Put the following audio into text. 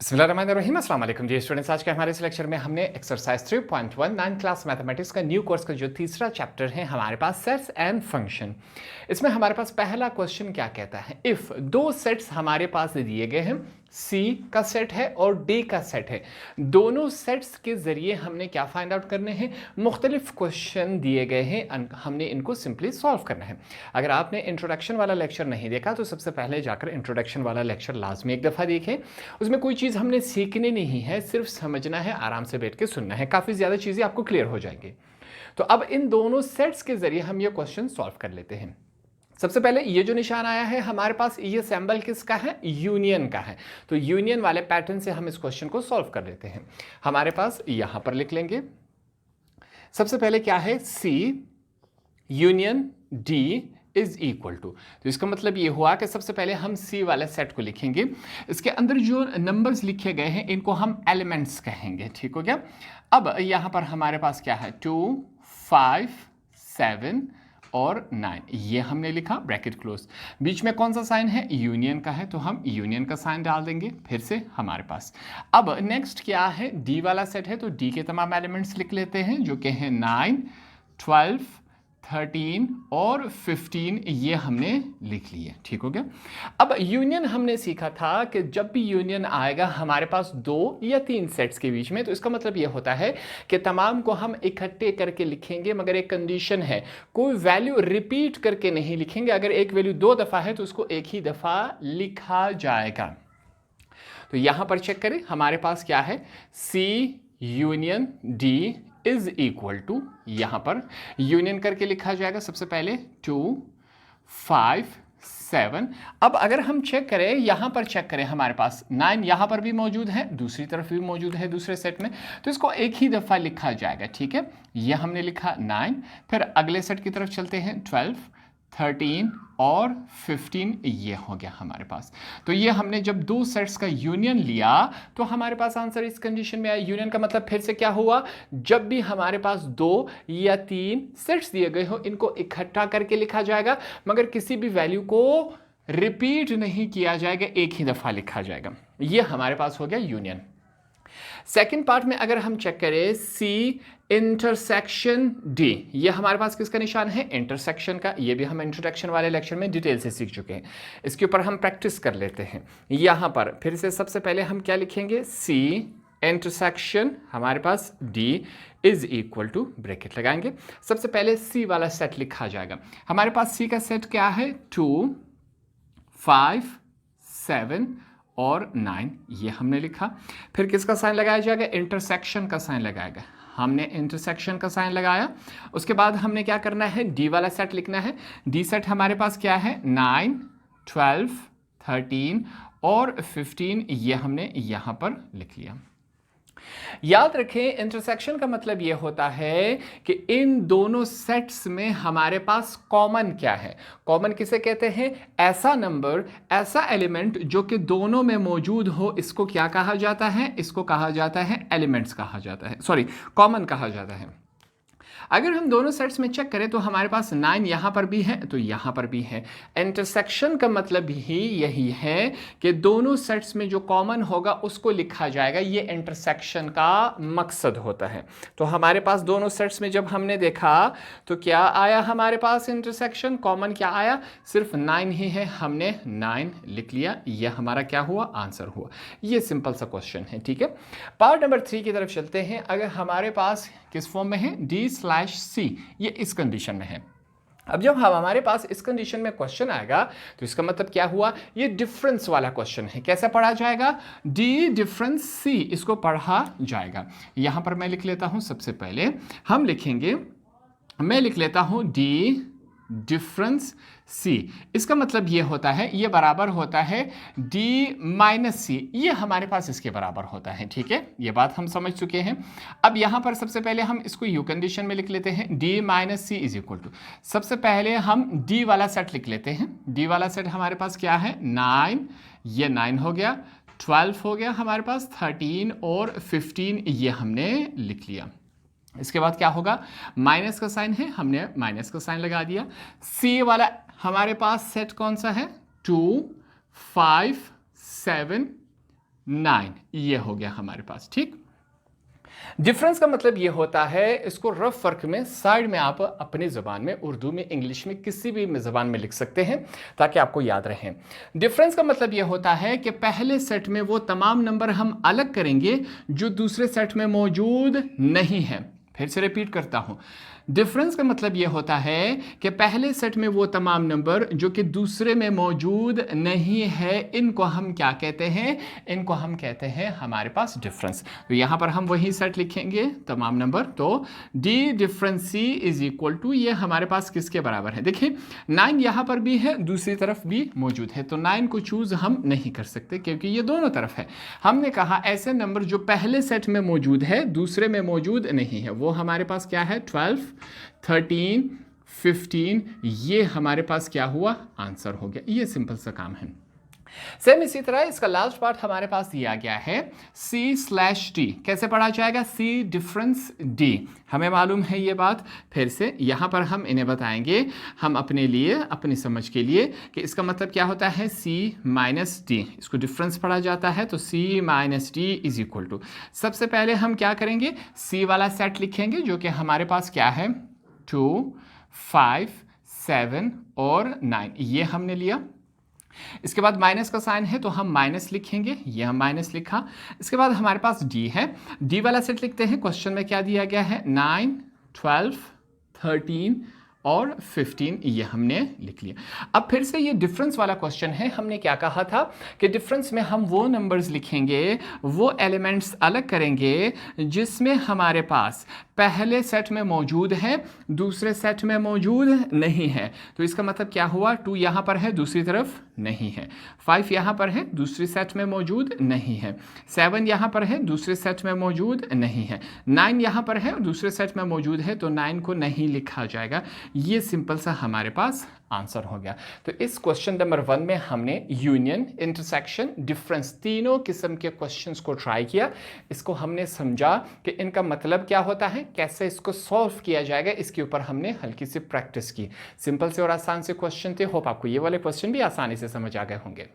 बिस्मिल्लाहिर्रहमानिर्रहीम। अस्सलाम वालेकुम जी स्टूडेंट्स, आज के हमारे इस लेक्चर में हमने एक्सरसाइज 3.1 9 क्लास मैथमेटिक्स का न्यू कोर्स का जो तीसरा चैप्टर है हमारे पास सेट्स एंड फंक्शन। इसमें हमारे पास पहला क्वेश्चन क्या कहता है, इफ दो सेट्स हमारे पास दिए गए हैं, सी का सेट है और डी का सेट है, दोनों सेट्स के जरिए हमने क्या फाइंड आउट करने हैं, मुख्तलिफ क्वेश्चन दिए गए हैं, हमने इनको सिंपली सॉल्व करना है। अगर आपने इंट्रोडक्शन वाला लेक्चर नहीं देखा तो सबसे पहले जाकर इंट्रोडक्शन वाला लेक्चर लाजमी एक दफ़ा देखें। उसमें कोई चीज़ हमने सीखनी नहीं है, सिर्फ समझना है, आराम से बैठ के सुनना है, काफ़ी ज़्यादा चीज़ें आपको क्लियर हो जाएंगी। तो अब इन दोनों सेट्स के जरिए हम ये क्वेश्चन सॉल्व कर लेते हैं। सबसे पहले ये जो निशान आया है हमारे पास, ये सिंबल किसका है, यूनियन का है। तो यूनियन वाले पैटर्न से हम इस क्वेश्चन को सॉल्व कर लेते हैं। हमारे पास यहां पर लिख लेंगे, सबसे पहले क्या है, C union D is equal to, तो इसका मतलब ये हुआ कि सबसे पहले हम सी वाले सेट को लिखेंगे, इसके अंदर जो नंबर्स लिखे गए हैं इनको हम एलिमेंट्स कहेंगे, ठीक हो गया। अब यहां पर हमारे पास क्या है, 2 5 7 और 9, ये हमने लिखा, ब्रैकेट क्लोज। बीच में कौन सा साइन है, यूनियन का है, तो हम यूनियन का साइन डाल देंगे। फिर से हमारे पास अब नेक्स्ट क्या है, डी वाला सेट है, तो डी के तमाम एलिमेंट्स लिख लेते हैं जो कि हैं 9 12 13 और 15, ये हमने लिख लिए, ठीक हो गया। अब यूनियन हमने सीखा था कि जब भी यूनियन आएगा हमारे पास 2 या 3 सेट्स के बीच में, तो इसका मतलब ये होता है कि तमाम को हम इकट्ठे करके लिखेंगे, मगर एक कंडीशन है, कोई वैल्यू रिपीट करके नहीं लिखेंगे। अगर एक वैल्यू 2 दफ़ा है तो उसको एक ही दफ़ा लिखा जाएगा। तो यहां पर चेक करें, हमारे पास क्या है, C union D is equal to, यहां पर यूनियन करके लिखा जाएगा सबसे पहले 2 5 7। अब अगर हम चेक करें, यहां पर चेक करें, हमारे पास 9 यहां पर भी मौजूद है, दूसरी तरफ भी मौजूद है दूसरे सेट में, तो इसको एक ही दफा लिखा जाएगा, ठीक है। यह हमने लिखा 9, फिर अगले सेट की तरफ चलते हैं, 12 13 और 15, ये हो गया हमारे पास। तो ये हमने जब दो सेट्स का यूनियन लिया तो हमारे पास आंसर इस कंडीशन में आया। यूनियन का मतलब फिर से क्या हुआ, जब भी हमारे पास 2 या 3 सेट्स दिए गए हो इनको इकट्ठा करके लिखा जाएगा, मगर किसी भी वैल्यू को रिपीट नहीं किया जाएगा, एक ही दफा लिखा जाएगा। ये हमारे पास हो गया यूनियन। सेकेंड पार्ट में अगर हम चेक करें, सी इंटरसेक्शन डी, ये हमारे पास किसका निशान है, इंटरसेक्शन का। ये भी हम इंट्रोडक्शन वाले लेक्चर में डिटेल से सीख चुके हैं, इसके ऊपर हम प्रैक्टिस कर लेते हैं। यहां पर फिर से सबसे पहले हम क्या लिखेंगे, सी इंटरसेक्शन हमारे पास D is equal to, bracket लगाएंगे, सबसे पहले सी वाला सेट लिखा जाएगा। हमारे पास सी का सेट क्या है, 2 5 7 और 9, ये हमने लिखा। फिर किसका साइन लगाया जाएगा, इंटरसेक्शन का साइन लगाएगा, हमने इंटरसेक्शन का साइन लगाया। उसके बाद हमने क्या करना है, डी वाला सेट लिखना है। डी सेट हमारे पास क्या है, 9 12 13 और 15, ये हमने यहां पर लिख लिया। याद रखें, इंटरसेक्शन का मतलब यह होता है कि इन दोनों सेट्स में हमारे पास कॉमन क्या है। कॉमन किसे कहते हैं, ऐसा नंबर, ऐसा एलिमेंट जो कि दोनों में मौजूद हो, इसको क्या कहा जाता है, इसको कहा जाता है एलिमेंट्स कहा जाता है, सॉरी कॉमन कहा जाता है। अगर हम दोनों सेट्स में चेक करें तो हमारे पास 9 यहां पर भी है, तो यहां पर भी है। इंटरसेक्शन का मतलब ही यही है कि दोनों सेट्स में जो कॉमन होगा उसको लिखा जाएगा, ये इंटरसेक्शन का मकसद होता है। तो हमारे पास दोनों सेट्स में जब हमने देखा तो क्या आया हमारे पास, इंटरसेक्शन कॉमन क्या आया, सिर्फ 9 ही है, हमने 9 लिख लिया, यह हमारा क्या हुआ, आंसर हुआ। ये सिंपल सा क्वेश्चन है, ठीक है। पार्ट नंबर 3 की तरफ चलते हैं। अगर हमारे पास किस फॉर्म में है, D/C, ये इस कंडीशन में है। अब जब हमारे पास इस कंडीशन में क्वेश्चन आएगा तो इसका मतलब क्या हुआ, ये डिफरेंस वाला क्वेश्चन है। कैसे पढ़ा जाएगा, D डिफरेंस C, इसको पढ़ा जाएगा। यहां पर मैं लिख लेता हूं, सबसे पहले हम लिखेंगे, मैं लिख लेता हूं D डिफरेंस C। इसका मतलब ये होता है, ये बराबर होता है D-C, ये हमारे पास इसके बराबर होता है, ठीक है। ये बात हम समझ चुके हैं। अब यहां पर सबसे पहले हम इसको यू कंडीशन में लिख लेते हैं, D-C इज इक्वल टू, सबसे पहले हम D वाला सेट लिख लेते हैं। D वाला सेट हमारे पास क्या है, 9, ये 9 हो गया, 12 हो गया हमारे पास, 13 और 15, ये हमने लिख लिया। इसके बाद क्या होगा, माइनस का साइन है, हमने माइनस का साइन लगा दिया। सी वाला हमारे पास सेट कौन सा है, 2 5 7 9, ये हो गया हमारे पास। ठीक, डिफरेंस का मतलब ये होता है, इसको रफ फर्क में साइड में आप अपनी ज़बान में, उर्दू में, इंग्लिश में, किसी भी ज़बान में लिख सकते हैं ताकि आपको याद रहे। डिफरेंस का मतलब ये होता है कि पहले सेट में वो तमाम नंबर हम अलग करेंगे जो दूसरे सेट में मौजूद नहीं है। फिर से रिपीट करता हूँ, डिफरेंस का मतलब ये होता है कि पहले सेट में वो तमाम नंबर जो कि दूसरे में मौजूद नहीं है, इनको हम क्या कहते हैं? इनको हम कहते हैं हमारे पास डिफरेंस। तो यहाँ पर हम वही सेट लिखेंगे तमाम नंबर, तो D difference C is equal to, ये हमारे पास किसके बराबर है? देखिए 9 यहाँ पर भी है, दूसरी तरफ भी मौजूद है, तो 9 को चूज हम नहीं कर सकते क्योंकि ये दोनों तरफ है। हमने कहा ऐसे नंबर जो पहले सेट में मौजूद है दूसरे में मौजूद नहीं है, वो हमारे पास क्या है? 12, 13, 15, ये हमारे पास क्या हुआ? आंसर हो गया। ये सिंपल सा काम है। सेम इसी तरह इसका लास्ट पार्ट हमारे पास दिया गया है C/D। कैसे पढ़ा जाएगा? C डिफरेंस D, हमें मालूम है ये बात। फिर से यहाँ पर हम इन्हें बताएंगे हम अपने लिए, अपनी समझ के लिए, कि इसका मतलब क्या होता है? C-D, इसको डिफरेंस पढ़ा जाता है, तो C-D इज इक्वल टू, सबसे पहले हम क्या करेंगे? C वाला सेट लिखेंगे जो कि हमारे पास क्या है? 2, 5, 7 और 9, ये हमने लिया। इसके बाद माइनस का साइन है तो हम माइनस लिखेंगे, ये हम माइनस लिखा। इसके बाद हमारे पास डी है, डी वाला सेट लिखते हैं। क्वेश्चन में क्या दिया गया है? 9, 12, 13 और 15, ये हमने लिख लिया। अब फिर से ये डिफरेंस वाला क्वेश्चन है। हमने क्या कहा था कि डिफरेंस में हम वो नंबर्स लिखेंगे, वो एलिमेंट्स अलग करेंगे जिसमें हमारे पास पहले सेट में मौजूद है दूसरे सेट में मौजूद नहीं है। तो इसका मतलब क्या हुआ? 2 यहाँ पर है, दूसरी तरफ नहीं है। 5 यहाँ पर है, दूसरी सेट में मौजूद नहीं है। 7 यहाँ पर है, दूसरे सेट में मौजूद नहीं है। 9 यहाँ पर है, दूसरे सेट में मौजूद है, तो 9 को नहीं लिखा जाएगा। ये सिंपल सा हमारे पास आंसर हो गया। तो इस क्वेश्चन नंबर 1 में हमने यूनियन, इंटरसेक्शन, डिफरेंस, तीनों किस्म के क्वेश्चंस को ट्राई किया। इसको हमने समझा कि इनका मतलब क्या होता है, कैसे इसको सॉल्व किया जाएगा, इसके ऊपर हमने हल्की सी प्रैक्टिस की। सिंपल से और आसान से क्वेश्चन थे। होप आपको ये वाले क्वेश्चन भी आसानी से समझ आ गए होंगे।